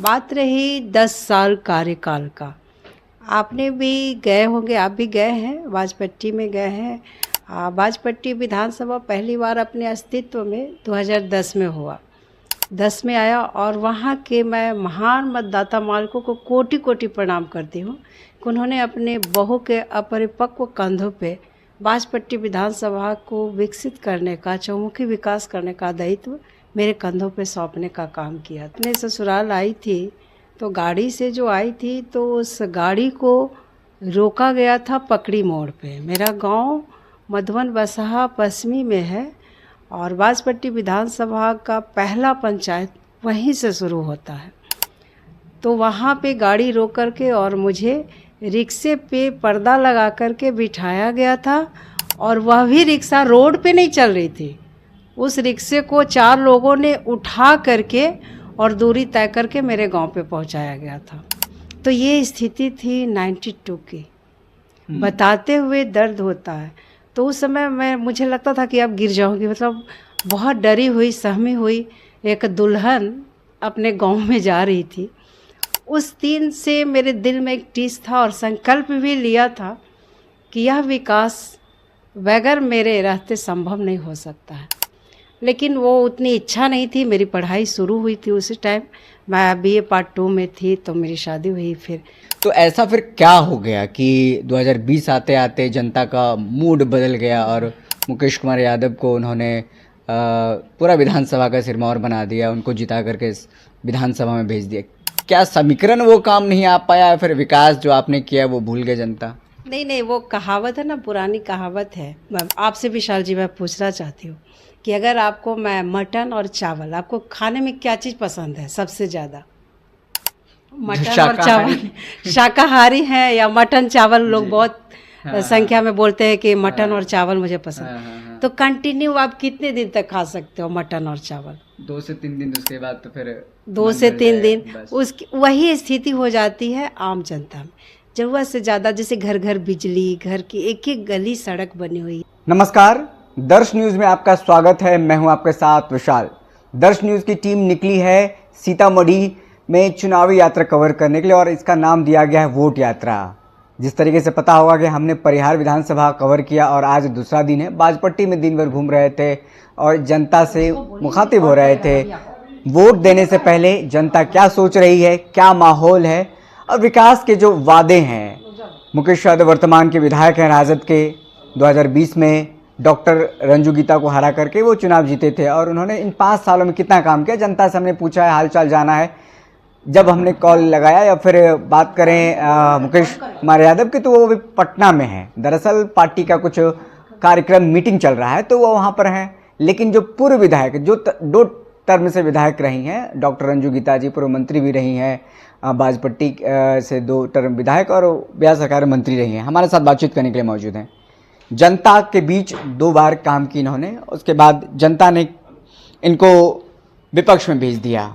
बात रही 10 साल कार्यकाल का। आपने भी गए होंगे, आप भी गए हैं, बाजपट्टी में गए हैं। बाजपट्टी विधानसभा पहली बार अपने अस्तित्व में 2010 में हुआ, 10 में आया। और वहाँ के मैं महान मतदाता मालिकों को कोटि कोटि प्रणाम करती हूँ कि उन्होंने अपने बहू के अपरिपक्व कंधों पे बाजपट्टी विधानसभा को विकसित करने का, चौमुखी विकास करने का दायित्व मेरे कंधों पे सौंपने का काम किया। अपने ससुराल आई थी तो गाड़ी से जो आई थी तो उस गाड़ी को रोका गया था पकड़ी मोड़ पे। मेरा गांव मधुबन बसहा पश्चिमी में है और बाजपट्टी विधानसभा का पहला पंचायत वहीं से शुरू होता है। तो वहाँ पे गाड़ी रोक करके और मुझे रिक्शे पे पर्दा लगा करके बिठाया गया था और वह भी रिक्शा रोड पे नहीं चल रही थी। उस रिक्शे को 4 लोगों ने उठा करके और दूरी तय करके मेरे गांव पे पहुंचाया गया था। तो ये स्थिति थी 92 की। बताते हुए दर्द होता है। तो उस समय मुझे लगता था कि अब गिर जाऊंगी, मतलब बहुत डरी हुई, सहमी हुई एक दुल्हन अपने गांव में जा रही थी। उस दिन से मेरे दिल में एक टीस था और संकल्प भी लिया था कि यह विकास बगैर मेरे रहते संभव नहीं हो सकता है। लेकिन वो उतनी इच्छा नहीं थी। मेरी पढ़ाई शुरू हुई थी उसी टाइम, मैं BA पार्ट 2 में थी तो मेरी शादी हुई। फिर तो ऐसा फिर क्या हो गया कि 2020 आते आते जनता का मूड बदल गया और मुकेश कुमार यादव को उन्होंने पूरा विधानसभा का सिरमौर बना दिया, उनको जिता करके इस विधानसभा में भेज दिया? क्या समीकरण वो काम नहीं आ पाया या फिर विकास जो आपने किया वो भूल गए जनता? नहीं, वो कहावत है ना, पुरानी कहावत है। मैं आपसे विशाल जी मैं पूछना चाहती हूँ कि अगर आपको मैं मटन और चावल, आपको खाने में क्या चीज़ पसंद है सबसे ज़्यादा? मटन और चावल। शाकाहारी हैं या मटन चावल? लोग बहुत संख्या में बोलते हैं कि मटन और चावल मुझे पसंद। तो कंटिन्यू आप कितने दिन तक खा सकते हो मटन और चावल? 2 से 3 दिन, उसके बाद तो फिर 2 से 3 दिन। उसकी वही स्थिति हो जाती है आम जनता में। ज़रूरत से ज़्यादा, जैसे घर घर बिजली, घर की एक एक गली सड़क बनी हुई। नमस्कार, दर्श न्यूज़ में आपका स्वागत है। मैं हूं आपके साथ विशाल। दर्श न्यूज़ की टीम निकली है सीतामढ़ी में चुनावी यात्रा कवर करने के लिए और इसका नाम दिया गया है वोट यात्रा। जिस तरीके से पता होगा कि हमने परिहार विधानसभा कवर किया और आज दूसरा दिन है। बाजपट्टी में दिन भर घूम रहे थे और जनता से मुखातिब हो रहे थे। वोट देने से पहले जनता क्या सोच रही है, क्या माहौल है और विकास के जो वादे हैं। मुकेश यादव वर्तमान के विधायक हैं राजद के। 2020 में डॉक्टर रंजू गीता को हरा करके वो चुनाव जीते थे और उन्होंने इन 5 सालों में कितना काम किया, जनता से हमने पूछा है, हालचाल जाना है। जब हमने कॉल लगाया या फिर बात करें मुकेश कुमार यादव की, तो वो भी पटना में है। दरअसल पार्टी का कुछ कार्यक्रम, मीटिंग चल रहा है तो वो वहाँ पर हैं। लेकिन जो पूर्व विधायक, जो 2 टर्म से विधायक रही हैं, डॉक्टर रंजू गीता जी पूर्व मंत्री भी रही हैं, बाजपट्टी से 2 टर्म विधायक और बिहार सरकार मंत्री रही हैं, हमारे साथ बातचीत करने के लिए मौजूद हैं। जनता के बीच 2 बार काम की इन्होंने, उसके बाद जनता ने इनको विपक्ष में भेज दिया।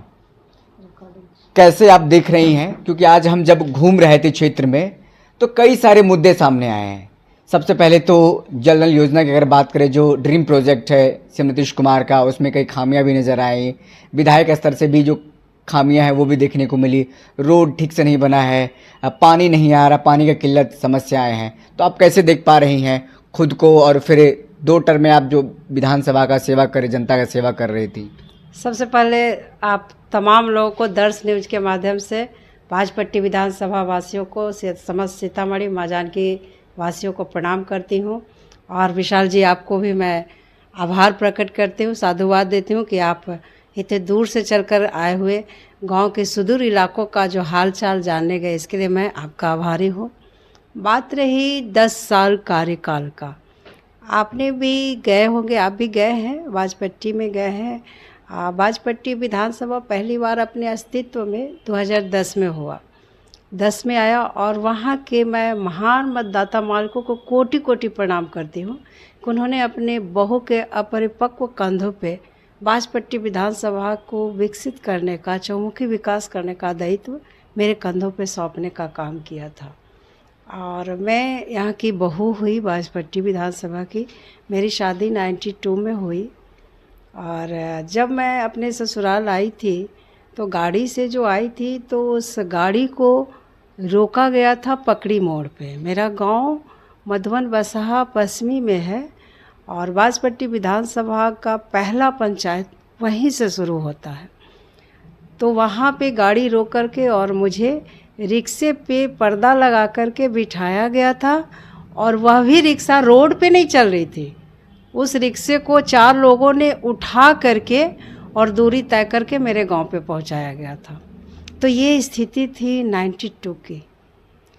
कैसे आप देख रही हैं? क्योंकि आज हम जब घूम रहे थे क्षेत्र में तो कई सारे मुद्दे सामने आए हैं। सबसे पहले तो जल नल योजना की अगर बात करें, जो ड्रीम प्रोजेक्ट है श्री नीतीश कुमार का, उसमें कई खामियां भी नज़र आई। विधायक स्तर से भी जो खामियां हैं वो भी देखने को मिली। रोड ठीक से नहीं बना है, पानी नहीं आ रहा, पानी का किल्लत समस्याएं हैं। तो आप कैसे देख पा रही हैं खुद को, और फिर 2 टर्म में आप जो विधानसभा का सेवा कर, जनता का सेवा कर रही थी? सबसे पहले आप तमाम लोगों को दर्श न्यूज के माध्यम से बाजपट्टी विधानसभा वासियों को, समस्त सीतामढ़ी माँ जानकी वासियों को प्रणाम करती हूँ। और विशाल जी, आपको भी मैं आभार प्रकट करती हूँ, साधुवाद देती हूँ कि आप इतने दूर से चलकर आए हुए गांव के सुदूर इलाकों का जो हाल चाल जानने गए, इसके लिए मैं आपका आभारी हूँ। बात रही 10 साल कार्यकाल का। आपने भी गए होंगे, आप भी गए हैं, बाजपट्टी में गए हैं। बाजपट्टी विधानसभा पहली बार अपने अस्तित्व में 2010 में हुआ, 10 में आया। और वहाँ के मैं महान मतदाता मालिकों को कोटि कोटि प्रणाम करती हूँ कि उन्होंने अपने बहू के अपरिपक्व कंधों पे बाजपट्टी विधानसभा को विकसित करने का, चौमुखी विकास करने का दायित्व मेरे कंधों पे सौंपने का काम किया था। और मैं यहाँ की बहू हुई बाजपट्टी विधानसभा की। मेरी शादी 92 में हुई और जब मैं अपने ससुराल आई थी तो गाड़ी से जो आई थी तो उस गाड़ी को रोका गया था पकड़ी मोड़ पे। मेरा गांव मधुबन बसहा पश्चिमी में है और बाजपट्टी विधानसभा का पहला पंचायत वहीं से शुरू होता है। तो वहाँ पे गाड़ी रोक करके और मुझे रिक्शे पे पर्दा लगा करके बिठाया गया था और वह भी रिक्शा रोड पे नहीं चल रही थी। उस रिक्शे को 4 लोगों ने उठा करके और दूरी तय करके मेरे गांव पे पहुंचाया गया था। तो ये स्थिति थी 92 की।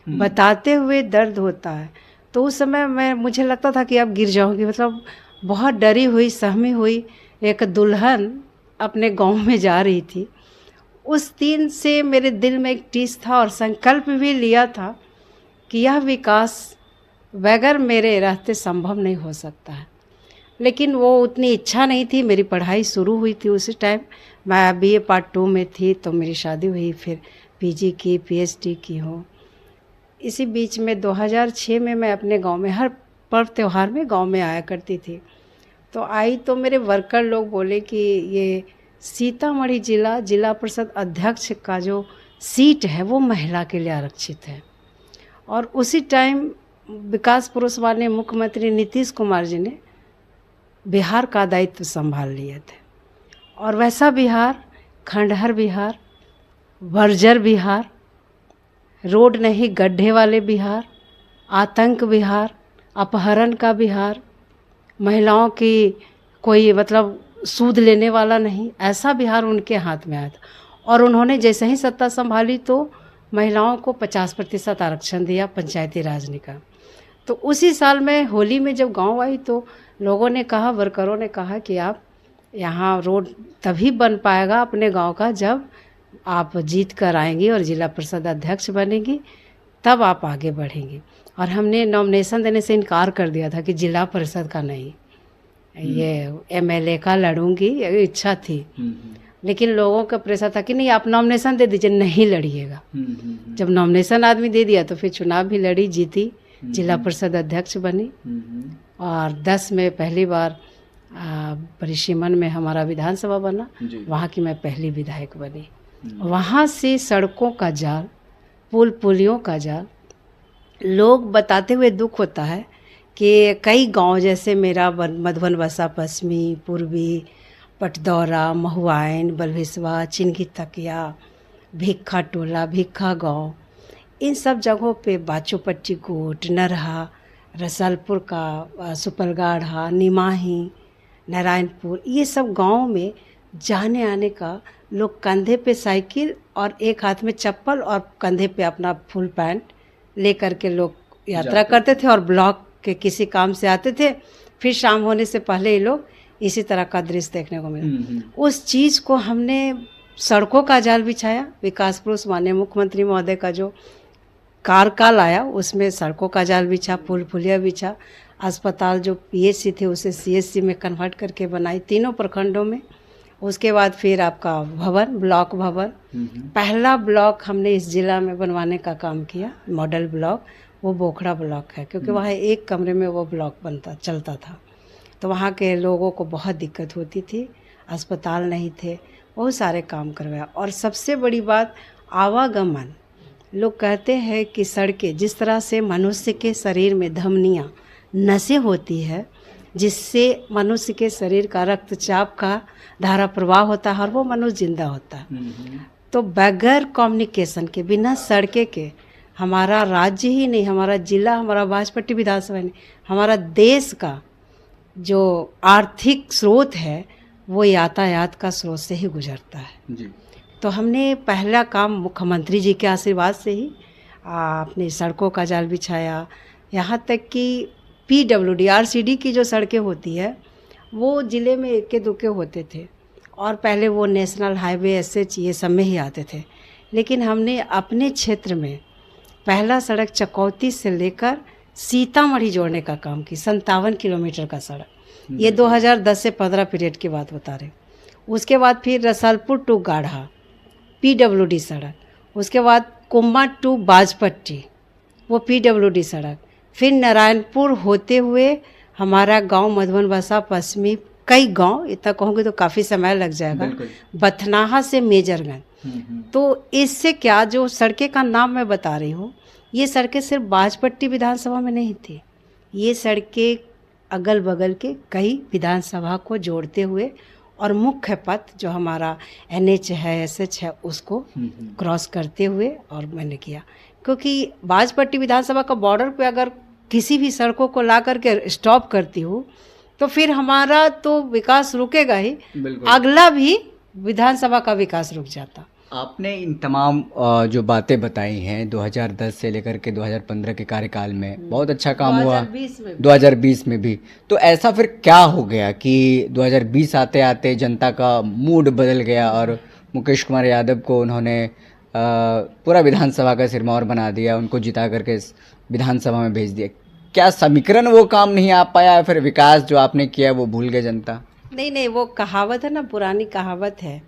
बताते हुए दर्द होता है। तो उस समय मुझे लगता था कि अब गिर जाऊंगी, मतलब बहुत डरी हुई सहमी हुई एक दुल्हन अपने गांव में जा रही थी। उस दिन से मेरे दिल में एक टीस था और संकल्प भी लिया था कि यह विकास बगैर मेरे रहते संभव नहीं हो सकता है। लेकिन वो उतनी इच्छा नहीं थी। मेरी पढ़ाई शुरू हुई थी उसी टाइम, मैं BA पार्ट 2 में थी तो मेरी शादी हुई, फिर PG की, PhD की हूँ। इसी बीच में 2006 में मैं अपने गांव में हर पर्व त्यौहार में गांव में आया करती थी। तो आई तो मेरे वर्कर लोग बोले कि ये सीतामढ़ी जिला परिषद अध्यक्ष का जो सीट है वो महिला के लिए आरक्षित है। और उसी टाइम विकास पुरुष वाले मुख्यमंत्री नीतीश कुमार जी ने बिहार का दायित्व संभाल लिए थे। और वैसा बिहार, खंडहर बिहार, बर्जर बिहार, रोड नहीं गड्ढे वाले बिहार, आतंक बिहार, अपहरण का बिहार, महिलाओं की कोई मतलब सूद लेने वाला नहीं, ऐसा बिहार उनके हाथ में आया था। और उन्होंने जैसे ही सत्ता संभाली तो महिलाओं को 50% आरक्षण दिया पंचायती राज निकाय। तो उसी साल में होली में जब गांव आई तो लोगों ने कहा, वर्करों ने कहा कि आप यहाँ रोड तभी बन पाएगा अपने गांव का जब आप जीत कर आएंगी और जिला परिषद अध्यक्ष बनेंगी, तब आप आगे बढ़ेंगी। और हमने नॉमिनेशन देने से इनकार कर दिया था कि जिला परिषद का नहीं, ये MLA का लड़ूंगी, इच्छा थी। लेकिन लोगों का प्रेशर था कि नहीं आप नॉमिनेशन दे दीजिए, नहीं लड़िएगा। जब नॉमिनेशन आदमी दे दिया तो फिर चुनाव भी लड़ी, जीती, जिला परिषद अध्यक्ष बनी। और 10 में पहली बार परिसीमन में हमारा विधानसभा बना, वहाँ की मैं पहली विधायक बनी। वहाँ से सड़कों का जाल, पुल पुलियों का जाल, लोग बताते हुए दुख होता है कि कई गांव जैसे मेरा मधुबन बसा पश्चिमी, पूर्वी, पटदौरा, महुआइन, बलभिसवा, चिनगी तकिया, भिक्खा टोला, भिक्खा गांव, इन सब जगहों पे बाचोपट्टी कोट, नरहा, रसलपुर का सुपलगाढ़ा, निमाही, नारायणपुर, ये सब गांव में जाने आने का लोग कंधे पे साइकिल और एक हाथ में चप्पल और कंधे पे अपना फुल पैंट ले करके लोग यात्रा करते थे और ब्लॉक के किसी काम से आते थे। फिर शाम होने से पहले ही लोग इसी तरह का दृश्य देखने को मिला। उस चीज़ को हमने सड़कों का जाल बिछाया। विकास पुरुष माननीय मुख्यमंत्री महोदय का जो कार्यकाल आया उसमें सड़कों का जाल बिछा, पुल पुलिया बिछा, अस्पताल जो PHC थे उसे CHC में कन्वर्ट करके बनाई तीनों प्रखंडों में। उसके बाद फिर आपका भवन, ब्लॉक भवन, पहला ब्लॉक हमने इस जिला में बनवाने का काम किया, मॉडल ब्लॉक, वो बोखड़ा ब्लॉक है, क्योंकि वहाँ एक कमरे में वो ब्लॉक चलता था। तो वहाँ के लोगों को बहुत दिक्कत होती थी, अस्पताल नहीं थे, बहुत सारे काम करवाया। और सबसे बड़ी बात आवागमन, लोग कहते हैं कि सड़कें, जिस तरह से मनुष्य के शरीर में धमनियाँ, नसें होती है जिससे मनुष्य के शरीर का रक्तचाप का धारा प्रवाह होता है और वो मनुष्य जिंदा होता है। तो बगैर कम्युनिकेशन के, बिना सड़के के हमारा राज्य ही नहीं, हमारा जिला, हमारा बाजपट्टी विधानसभा नहीं, हमारा देश का जो आर्थिक स्रोत है वो यातायात का स्रोत से ही गुजरता है जी। तो हमने पहला काम मुख्यमंत्री जी के आशीर्वाद से ही अपनी सड़कों का जाल बिछाया। यहाँ तक कि PWD RCD की जो सड़कें होती है वो ज़िले में इक्के दुक्के होते थे और पहले वो नेशनल हाईवे SH ये सब में ही आते थे। लेकिन हमने अपने क्षेत्र में पहला सड़क चकौती से लेकर सीतामढ़ी जोड़ने का काम की, 57 किलोमीटर का सड़क। ये 2010 से 15 पीरियड की बात बता रहे। उसके बाद फिर रसलपुर टू गाढ़ा PWD सड़क, उसके बाद कुम्मा टू बाजपट्टी वो PWD सड़क, फिर नारायणपुर होते हुए हमारा गांव मधुबन बसा पश्चिमी, कई गांव, इतना कहूँगी तो काफ़ी समय लग जाएगा, बथनाहा से मेजरगंज, तो इससे क्या, जो सड़कें का नाम मैं बता रही हूँ, ये सड़कें सिर्फ बाजपट्टी विधानसभा में नहीं थी, ये सड़कें अगल बगल के कई विधानसभा को जोड़ते हुए और मुख्य पथ जो हमारा NH है, SH है, उसको क्रॉस करते हुए और मैंने किया। क्योंकि बाजपट्टी विधानसभा का बॉर्डर पे अगर किसी भी सड़कों को ला करके स्टॉप करती हूँ तो फिर हमारा तो विकास रुकेगा ही, अगला भी विधानसभा का विकास रुक जाता। आपने इन तमाम जो बातें बताई हैं 2010 से लेकर के 2015 के कार्यकाल में बहुत अच्छा काम हुआ, 2020 में भी। तो ऐसा फिर क्या हो गया कि 2020 आते आते जनता का मूड बदल गया और मुकेश कुमार यादव को उन्होंने पूरा विधानसभा का सिरमौर बना दिया, उनको जिता करके विधानसभा में भेज दिया? क्या समीकरण वो काम नहीं आ पाया या फिर विकास जो आपने किया वो भूल गए जनता? नहीं, वो कहावत है ना, पुरानी कहावत है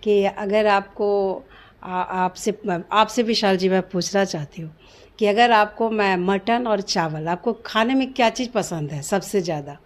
कि अगर आपको आपसे विशाल जी मैं पूछना चाहती हूँ कि अगर आपको मैं मटन और चावल, आपको खाने में क्या चीज़ पसंद है सबसे ज़्यादा?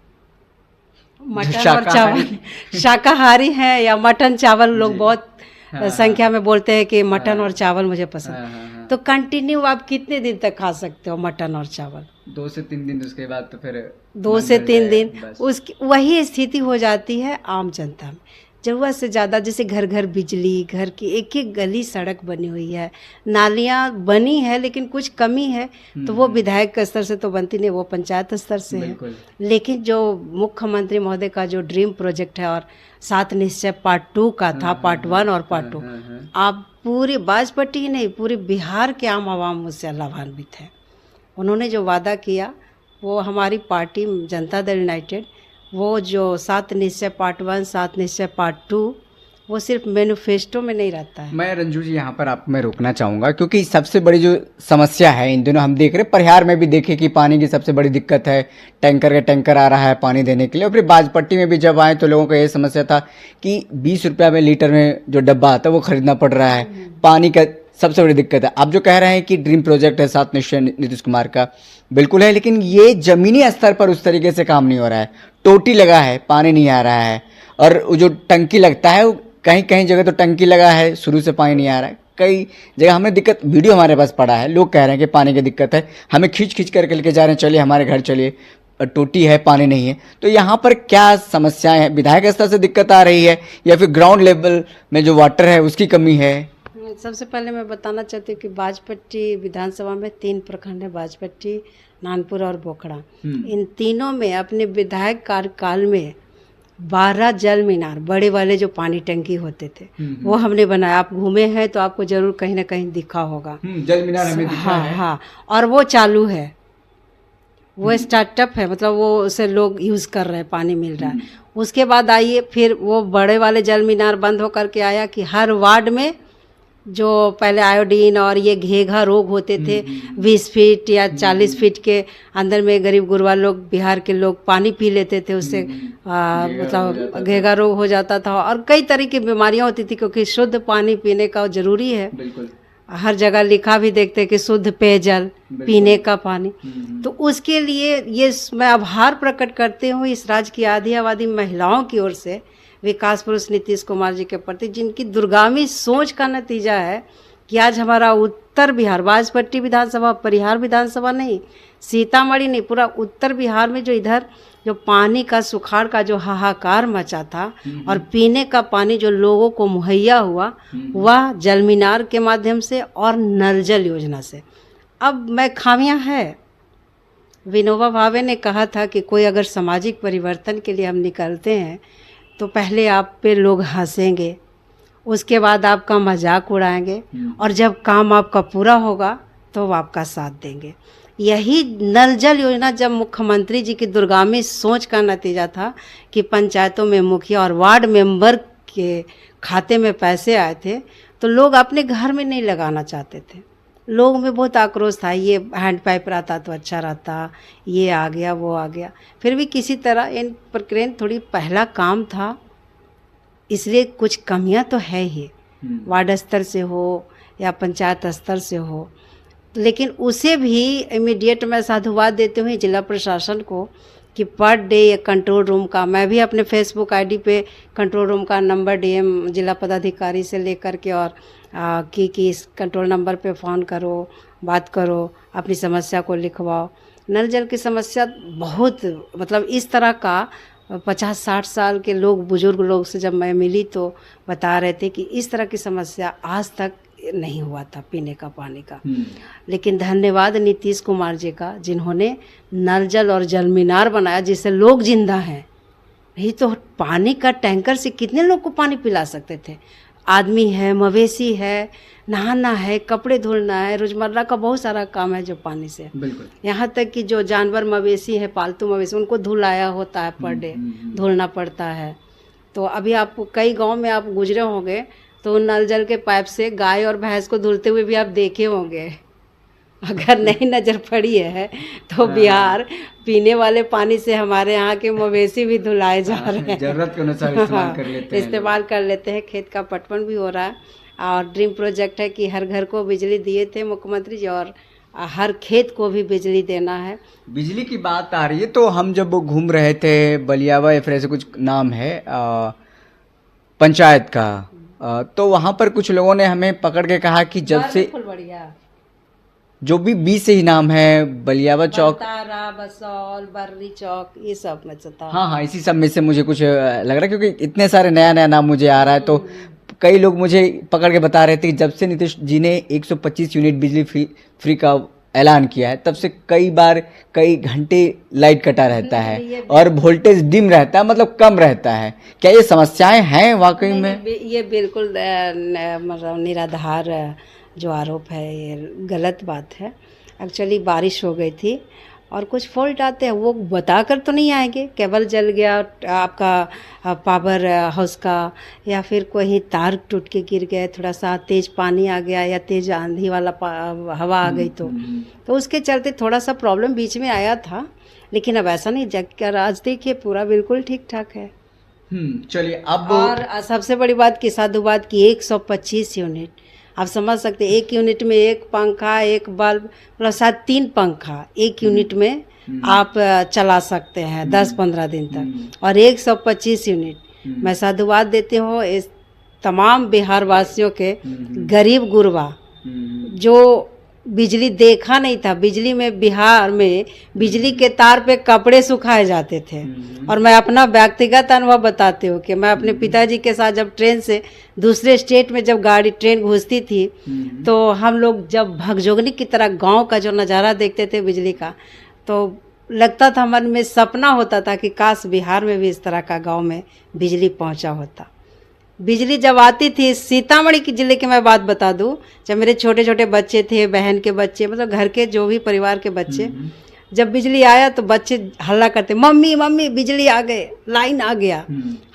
मटन और चावल। शाकाहारी हैं या मटन चावल? लोग बहुत संख्या में बोलते हैं कि मटन और चावल मुझे पसंद। तो कंटिन्यू आप कितने दिन तक खा सकते हो मटन और चावल? 2 से 3 दिन, उसके बाद तो फिर 2 से 3 दिन उसकी वही स्थिति हो जाती है आम जनता में। ज़रूरत से ज़्यादा, जैसे घर घर बिजली, घर की एक एक गली सड़क बनी हुई है, नालियाँ बनी है, लेकिन कुछ कमी है तो वो विधायक के स्तर से तो बनती नहीं, वो पंचायत स्तर से है। लेकिन जो मुख्यमंत्री महोदय का जो ड्रीम प्रोजेक्ट है और 7 निश्चय पार्ट 2 का था, पार्ट 1 और पार्ट 2, आप पूरी बाजपट्टी ही नहीं पूरी बिहार के आम आवाम उससे लाभान्वित है। उन्होंने जो वादा किया वो हमारी पार्टी जनता दल यूनाइटेड, वो जो 7 निश्चय पार्ट 1, 7 निश्चय पार्ट 2, वो सिर्फ मैनिफेस्टो में नहीं रहता है। मैं रंजू जी यहाँ पर आपको मैं रोकना चाहूँगा, क्योंकि सबसे बड़ी जो समस्या है इन दिनों हम देख रहे हैं, परिहार में भी देखे कि पानी की सबसे बड़ी दिक्कत है, टैंकर आ रहा है पानी देने के लिए। और फिर बाजपट्टी में भी जब आए तो लोगों को ये समस्या था कि 20 रुपया में लीटर में जो डब्बा आता है वो खरीदना पड़ रहा है, पानी का सबसे बड़ी दिक्कत है। आप जो कह रहे हैं कि ड्रीम प्रोजेक्ट है 7 निश्चय नीतीश कुमार का, बिल्कुल है, लेकिन ये जमीनी स्तर पर उस तरीके से काम नहीं हो रहा है। टोटी लगा है, पानी नहीं आ रहा है, और जो टंकी लगता है कहीं कहीं जगह तो टंकी लगा है, शुरू से पानी नहीं आ रहा है। कई जगह हमें दिक्कत, वीडियो हमारे पास पड़ा है, लोग कह रहे हैं कि पानी की दिक्कत है, हमें खींच खींच करके लेके जा रहे हैं, चलिए हमारे घर चलिए, टोटी है पानी नहीं है। तो यहाँ पर क्या समस्याएं हैं? विधायक स्तर से दिक्कत आ रही है या फिर ग्राउंड लेवल में जो वाटर है उसकी कमी है? सबसे पहले मैं बताना चाहती हूँ कि बाजपट्टी विधानसभा में 3 प्रखंड है, बाजपट्टी, नानपुर और बोखड़ा। इन तीनों में अपने विधायक कार्यकाल में 12 जल मीनार, बड़े वाले जो पानी टंकी होते थे, वो हमने बनाया। आप घूमे हैं तो आपको जरूर कहीं ना कहीं दिखा होगा। जल मीनार हमें दिखा है। हाँ, और वो चालू है, वो स्टार्टअप है, मतलब वो उसे लोग यूज़ कर रहे हैं, पानी मिल रहा है। उसके बाद आइए, फिर वो बड़े वाले जल मीनार बंद होकर के आया कि हर वार्ड में जो पहले आयोडीन और ये घेघा रोग होते थे, 20 फीट या 40 फीट के अंदर में गरीब गुरबा लोग, बिहार के लोग पानी पी लेते थे, उससे मतलब घेघा रोग हो जाता था और कई तरह की बीमारियां होती थी, क्योंकि शुद्ध पानी पीने का जरूरी है। हर जगह लिखा भी देखते हैं कि शुद्ध पेयजल, पीने का पानी। तो उसके लिए ये मैं आभार प्रकट करती हूँ इस राज्य की आधी आबादी महिलाओं की ओर से विकास पुरुष नीतीश कुमार जी के प्रति, जिनकी दूरगामी सोच का नतीजा है कि आज हमारा उत्तर बिहार, बाजपट्टी विधानसभा, परिहार विधानसभा नहीं, सीतामढ़ी नहीं, पूरा उत्तर बिहार में जो इधर जो पानी का सुखाड़ का जो हाहाकार मचा था और पीने का पानी जो लोगों को मुहैया हुआ, वह जल मीनार के माध्यम से और नल जल योजना से। अब मैं खामियां है, विनोबा भावे ने कहा था कि कोई अगर सामाजिक परिवर्तन के लिए हम निकलते हैं तो पहले आप पे लोग हंसेंगे, उसके बाद आपका मजाक उड़ाएंगे, और जब काम आपका पूरा होगा तो वो आपका साथ देंगे। यही नल जल योजना जब मुख्यमंत्री जी की दूरगामी सोच का नतीजा था कि पंचायतों में मुखिया और वार्ड मेंबर के खाते में पैसे आए थे, तो लोग अपने घर में नहीं लगाना चाहते थे। लोगों में बहुत आक्रोश था, ये हैंड पाइप रहता तो अच्छा रहता, ये आ गया वो आ गया। फिर भी किसी तरह इन प्रक्रिया थोड़ी पहला काम था, इसलिए कुछ कमियां तो है ही, वार्ड स्तर से हो या पंचायत स्तर से हो, लेकिन उसे भी इमीडिएट मैं साधुवाद देते हुए जिला प्रशासन को कि पर डे ये कंट्रोल रूम का, मैं भी अपने फेसबुक आईडी पे कंट्रोल रूम का नंबर डीएम जिला पदाधिकारी से लेकर के और कि इस कंट्रोल नंबर पे फ़ोन करो, बात करो, अपनी समस्या को लिखवाओ। नल जल की समस्या बहुत मतलब इस तरह का 50-60 साल के लोग, बुजुर्ग लोग से जब मैं मिली तो बता रहे थे कि इस तरह की समस्या आज तक नहीं हुआ था पीने का पानी का। लेकिन धन्यवाद नीतीश कुमार जी का, जिन्होंने नल जल और जल मीनार बनाया जिससे लोग जिंदा हैं। नहीं तो पानी का टैंकर से कितने लोग को पानी पिला सकते थे। आदमी है, मवेशी है, नहाना है, कपड़े धुलना है, रोजमर्रा का बहुत सारा काम है जो पानी से। बिल्कुल। यहाँ तक कि जो जानवर मवेशी है, पालतू मवेशी, उनको धुलाया होता है, पर डे धुलना पड़ता है। तो अभी आप कई गांव में आप गुजरे होंगे तो नल जल के पाइप से गाय और भैंस को धुलते हुए भी आप देखे होंगे। अगर नहीं नज़र पड़ी है तो बिहार पीने वाले पानी से हमारे यहाँ के मवेशी भी धुलाए जा रहे हैं, जरूरत के अनुसार इस्तेमाल कर लेते हैं। इस्तेमाल कर लेते हैं। खेत का पटवन भी हो रहा है और ड्रीम प्रोजेक्ट है कि हर घर को बिजली दिए थे मुख्यमंत्री जी, और हर खेत को भी बिजली देना है। बिजली की बात आ रही है तो हम जब घूम रहे थे बलियावा या फिर ऐसे कुछ नाम है पंचायत का, तो वहाँ पर कुछ लोगों ने हमें पकड़ के कहा कि जब से जो भी 20 से ही नाम है, बलियावा चौक, तारा, बसौल, बर्री चौक, ये सब में चलता। हाँ, इसी सब में से मुझे कुछ लग रहा है क्योंकि इतने सारे नया नाम मुझे आ रहा है। तो कई लोग मुझे पकड़ के बता रहे थे कि जब से नीतीश जी ने 125 यूनिट बिजली फ्री का ऐलान किया है तब से कई बार कई घंटे लाइट कटा रहता है और वोल्टेज डिम रहता है, मतलब कम रहता है। क्या ये समस्याएं हैं वाकई में? ये बिल्कुल मतलब निराधार जो आरोप है, ये गलत बात है। एक्चुअली बारिश हो गई थी और कुछ फॉल्ट आते हैं, वो बता कर तो नहीं आएंगे। केबल जल गया आपका पावर हाउस का, या फिर कोई तार टूट के गिर गए, थोड़ा सा तेज़ पानी आ गया या तेज़ आंधी वाला हवा आ गई तो उसके चलते थोड़ा सा प्रॉब्लम बीच में आया था। लेकिन अब ऐसा नहीं, जग कर आज देखिए पूरा बिल्कुल ठीक ठाक है। चलिए अब, और सबसे बड़ी बात की साधु बात की 125 यूनिट आप समझ सकते हैं। एक यूनिट में एक पंखा, एक बल्ब, मतलब शायद 3 पंखा एक यूनिट में आप चला सकते हैं 10-15 दिन तक। और 125 यूनिट मैं साधुवाद देती हूँ इस तमाम बिहार वासियों के, गरीब गुरबा जो बिजली देखा नहीं था। बिजली में, बिहार में बिजली के तार पे कपड़े सुखाए जाते थे। और मैं अपना व्यक्तिगत अनुभव बताती हूँ कि मैं अपने पिताजी के साथ जब ट्रेन से दूसरे स्टेट में जब ट्रेन घुसती थी तो हम लोग जब भगजोगनी की तरह गांव का जो नज़ारा देखते थे बिजली का, तो लगता था मन में, सपना होता था कि काश बिहार में भी इस तरह का गाँव में बिजली पहुँचा होता। बिजली जब आती थी, सीतामढ़ी की जिले की मैं बात बता दूं, जब मेरे छोटे छोटे बच्चे थे, बहन के बच्चे, मतलब घर के जो भी परिवार के बच्चे, जब बिजली आया तो बच्चे हल्ला करते, मम्मी मम्मी बिजली आ गए, लाइन आ गया।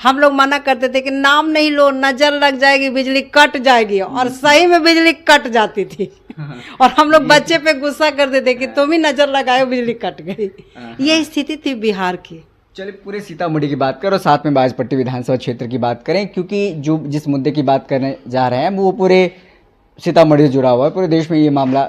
हम लोग मना करते थे कि नाम नहीं लो, नजर लग जाएगी, बिजली कट जाएगी। और सही में बिजली कट जाती थी। और हम लोग बच्चे पे गुस्सा करते थे कि तुम ही नजर लगाए, बिजली कट गई। ये स्थिति थी बिहार की। चलिए पूरे सीतामढ़ी की बात करो, साथ में बाजपट्टी विधानसभा क्षेत्र की बात करें, क्योंकि जो जिस मुद्दे की बात करने जा रहे हैं वो पूरे सीतामढ़ी से जुड़ा हुआ है। पूरे देश में ये मामला,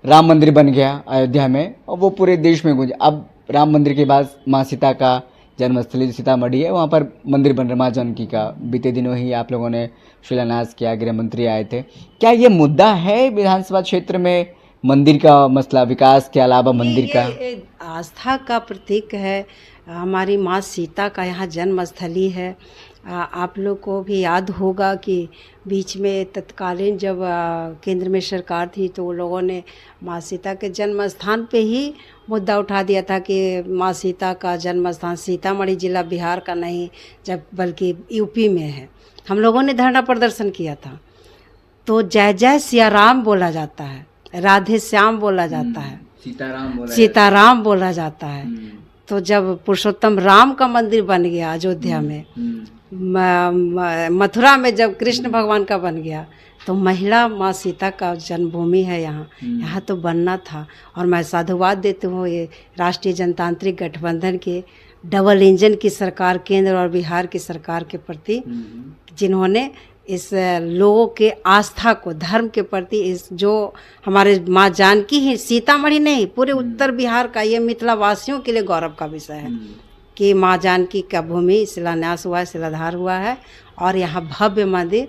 राम मंदिर बन गया अयोध्या में और वो पूरे देश में गूंजा। अब राम मंदिर के बाद माँ सीता का जन्मस्थली सीतामढ़ी है, वहाँ पर मंदिर बन रहा माँ जानकी का। बीते दिनों ही आप लोगों ने शिलान्यास किया, गृह मंत्री आए थे। क्या ये मुद्दा है विधानसभा क्षेत्र में, मंदिर का मसला, विकास के अलावा मंदिर का? आस्था का प्रतीक है, हमारी माँ सीता का यहाँ जन्म स्थली है। आप लोग को भी याद होगा कि बीच में तत्कालीन जब केंद्र में सरकार थी तो लोगों ने माँ सीता के जन्म स्थान पे ही मुद्दा उठा दिया था कि माँ सीता का जन्म स्थान सीतामढ़ी जिला बिहार का नहीं, जब बल्कि यूपी में है। हम लोगों ने धरना प्रदर्शन किया था। तो जय जय सिया राम बोला जाता है, राधे श्याम बोला जाता है, सीताराम बोला जाता है। तो जब पुरुषोत्तम राम का मंदिर बन गया अयोध्या में, मथुरा में जब कृष्ण भगवान का बन गया, तो महिला माँ सीता का जन्मभूमि है यहाँ, यहाँ तो बनना था। और मैं साधुवाद देती हूँ ये राष्ट्रीय जनतांत्रिक गठबंधन के डबल इंजन की सरकार, केंद्र और बिहार की सरकार के प्रति, जिन्होंने इस लोगों के आस्था को, धर्म के प्रति, इस जो हमारे माँ जानकी ही, सीतामढ़ी नहीं पूरे उत्तर बिहार का, ये मिथिला वासियों के लिए गौरव का विषय है कि माँ जानकी का भूमि शिलान्यास हुआ है, शिलाधार हुआ है। और यहाँ भव्य मंदिर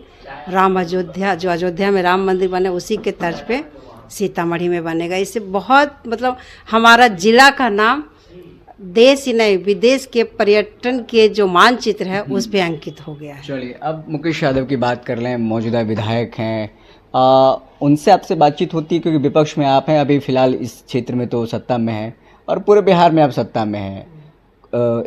राम अयोध्या, जो अयोध्या में राम मंदिर बने उसी के तर्ज पे सीतामढ़ी में बनेगा। इससे बहुत मतलब हमारा जिला का नाम देश ही नहीं विदेश के पर्यटन के जो मानचित्र है उस पे अंकित हो गया है। चलिए, अब मुकेश यादव की बात कर लें, मौजूदा विधायक हैं, उनसे आपसे बातचीत होती है क्योंकि विपक्ष में आप हैं, अभी फिलहाल इस क्षेत्र में तो सत्ता में हैं और पूरे बिहार में आप सत्ता में हैं,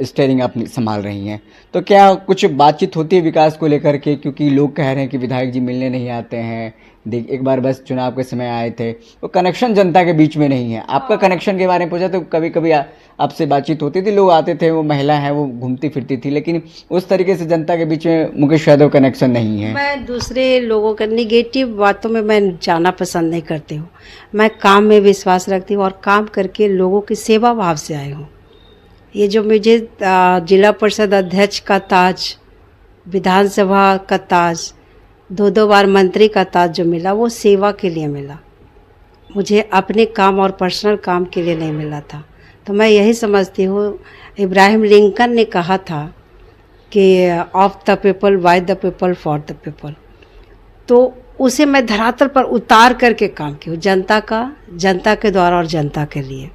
स्टेयरिंग आप संभाल रही हैं, तो क्या कुछ बातचीत होती है विकास को लेकर के? क्योंकि लोग कह रहे हैं कि विधायक जी मिलने नहीं आते हैं, एक बार बस चुनाव के समय आए थे, वो कनेक्शन जनता के बीच में नहीं है। आपका कनेक्शन के बारे में पूछा तो कभी कभी आपसे बातचीत होती थी, लोग आते थे, वो महिला है वो घूमती फिरती थी, लेकिन उस तरीके से जनता के बीच में मुकेश यादव कनेक्शन नहीं है। मैं दूसरे लोगों के निगेटिव बातों में मैं जाना पसंद नहीं करती हूँ। मैं काम में विश्वास रखती हूँ और काम करके लोगों की सेवा भाव से आई हूँ। ये जो मुझे जिला परिषद अध्यक्ष का ताज, विधानसभा का ताज, 2 बार मंत्री का ताज जो मिला वो सेवा के लिए मिला, मुझे अपने काम और पर्सनल काम के लिए नहीं मिला था। तो मैं यही समझती हूँ, इब्राहिम लिंकन ने कहा था कि of the people, by the people, for the people. तो उसे मैं धरातल पर उतार करके काम की हूँ, जनता का, जनता के द्वारा और जनता के लिए।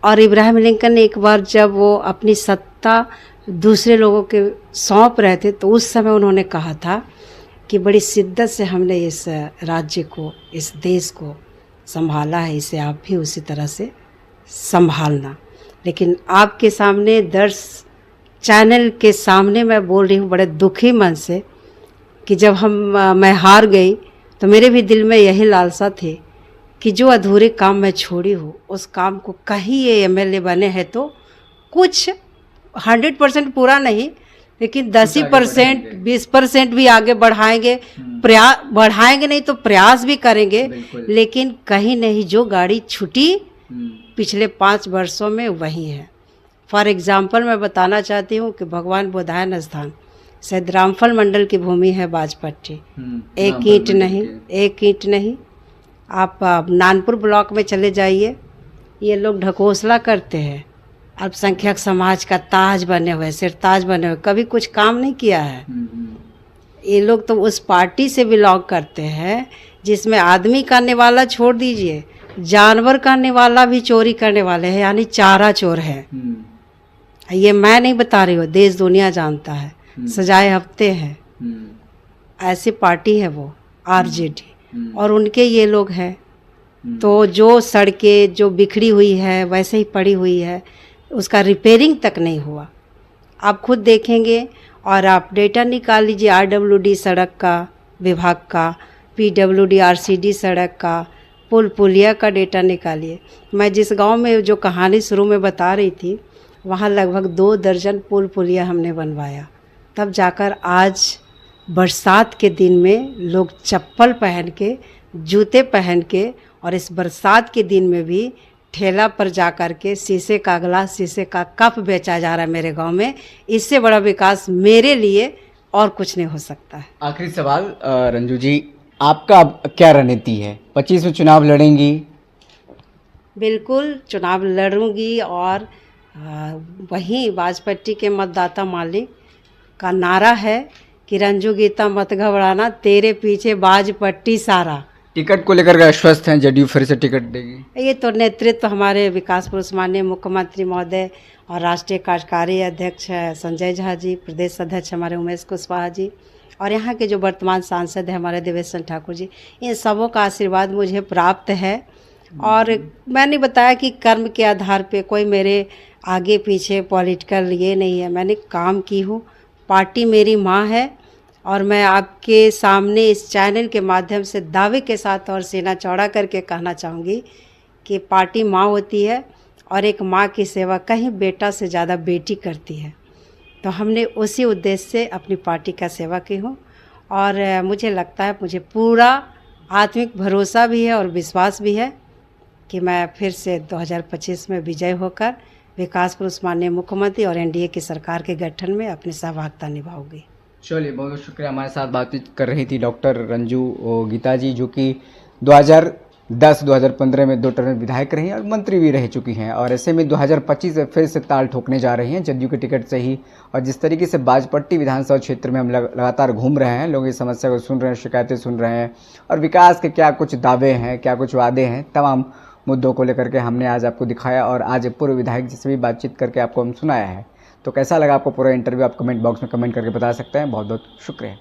और इब्राहिम लिंकन ने एक बार जब वो अपनी सत्ता दूसरे लोगों के सौंप रहे थे तो उस समय उन्होंने कहा था कि बड़ी शिद्दत से हमने इस राज्य को, इस देश को संभाला है, इसे आप भी उसी तरह से संभालना। लेकिन आपके सामने, दर्श चैनल के सामने मैं बोल रही हूँ बड़े दुखी मन से कि जब मैं हार गई तो मेरे भी दिल में यही लालसा थी कि जो अधूरे काम मैं छोड़ी हूँ उस काम को कहीं ये एमएलए बने हैं तो कुछ 100% पूरा नहीं लेकिन 10% 20% भी आगे बढ़ाएंगे, बढ़ाएंगे नहीं तो प्रयास भी करेंगे। लेकिन कहीं नहीं जो गाड़ी छूटी पिछले 5 वर्षों में वही है। फॉर एग्जाम्पल मैं बताना चाहती हूँ कि भगवान बोधायन स्थान शायद रामफल मंडल की भूमि है बाजपट्टी, एक ईंट नहीं। आप नानपुर ब्लॉक में चले जाइए, ये लोग ढकोसला करते हैं, अल्पसंख्यक समाज का ताज बने हुए, सिरताज बने हुए, कभी कुछ काम नहीं किया है। ये लोग तो उस पार्टी से बिलोंग करते हैं जिसमें आदमी करने वाला छोड़ दीजिए, जानवर करने वाला भी चोरी करने वाले हैं, यानी चारा चोर है। ये मैं नहीं बता रही हूँ, देश दुनिया जानता है, सजाए हफ्ते हैं, ऐसी पार्टी है वो आरजेडी, और उनके ये लोग हैं। तो जो सड़कें जो बिखरी हुई है वैसे ही पड़ी हुई है, उसका रिपेयरिंग तक नहीं हुआ। आप खुद देखेंगे और आप डेटा निकाल लीजिए, आरडब्ल्यूडी सड़क का विभाग का, पीडब्ल्यूडी आरसीडी सड़क का, पुल पुलिया का डेटा निकालिए। मैं जिस गांव में जो कहानी शुरू में बता रही थी वहाँ लगभग 2 दर्जन पुल पुलिया हमने बनवाया, तब जाकर आज बरसात के दिन में लोग चप्पल पहन के, जूते पहन के, और इस बरसात के दिन में भी ठेला पर जा कर के शीशे का गिलास, शीशे का कप बेचा जा रहा है मेरे गांव में। इससे बड़ा विकास मेरे लिए और कुछ नहीं हो सकता है। आखिरी सवाल रंजू जी, आपका क्या रणनीति है? 25 में चुनाव लड़ेंगी? बिल्कुल चुनाव लड़ूंगी, और वहीं बाजपट्टी के मतदाता मालिक का नारा है कि रंजू गीता मत घबराना, तेरे पीछे बाजपट्टी सारा। टिकट को लेकर आश्वस्त हैं, जदयू फिर से टिकट देगी? ये तो नेतृत्व हमारे विकास पुरुष माननीय मुख्यमंत्री महोदय और राष्ट्रीय कार्यकारी अध्यक्ष संजय झा जी, प्रदेश अध्यक्ष हमारे उमेश कुशवाहा जी, और यहाँ के जो वर्तमान सांसद हैं हमारे देवेश चंद्र ठाकुर जी, इन सबों का आशीर्वाद मुझे प्राप्त है। और मैंने बताया कि कर्म के आधार पे कोई मेरे आगे पीछे पॉलिटिकल ये नहीं है, मैंने काम की हूँ, पार्टी मेरी माँ है। और मैं आपके सामने इस चैनल के माध्यम से दावे के साथ और सीना चौड़ा करके कहना चाहूँगी कि पार्टी माँ होती है, और एक माँ की सेवा कहीं बेटा से ज़्यादा बेटी करती है। तो हमने उसी उद्देश्य से अपनी पार्टी का सेवा की हूँ, और मुझे लगता है, मुझे पूरा आत्मिक भरोसा भी है और विश्वास भी है कि मैं फिर से 2025 में विजय होकर विकास पुरुष माननीय मुख्यमंत्री और एनडीए की सरकार के गठन में अपनी सहभागिता निभाऊंगी। चलिए, बहुत बहुत शुक्रिया। हमारे साथ बातचीत कर रही थी डॉक्टर रंजू गीता जी, जो कि 2010-2015 में 2 टर्म विधायक रही हैं और मंत्री भी रह चुकी हैं, और ऐसे में 2025 में फिर से ताल ठोकने जा रही हैं जदयू के टिकट से ही। और जिस तरीके से बाजपट्टी विधानसभा क्षेत्र में हम लगातार घूम रहे हैं, लोग इस समस्या को सुन रहे हैं, शिकायतें सुन रहे हैं, और विकास के क्या कुछ दावे हैं, क्या कुछ वादे हैं, तमाम मुद्दों को लेकर के हमने आज आपको दिखाया और आज पूर्व विधायक जी से भी बातचीत करके आपको हम सुनाया है। तो कैसा लगा आपको पूरा इंटरव्यू, आप कमेंट बॉक्स में कमेंट करके बता सकते हैं। बहुत बहुत शुक्रिया।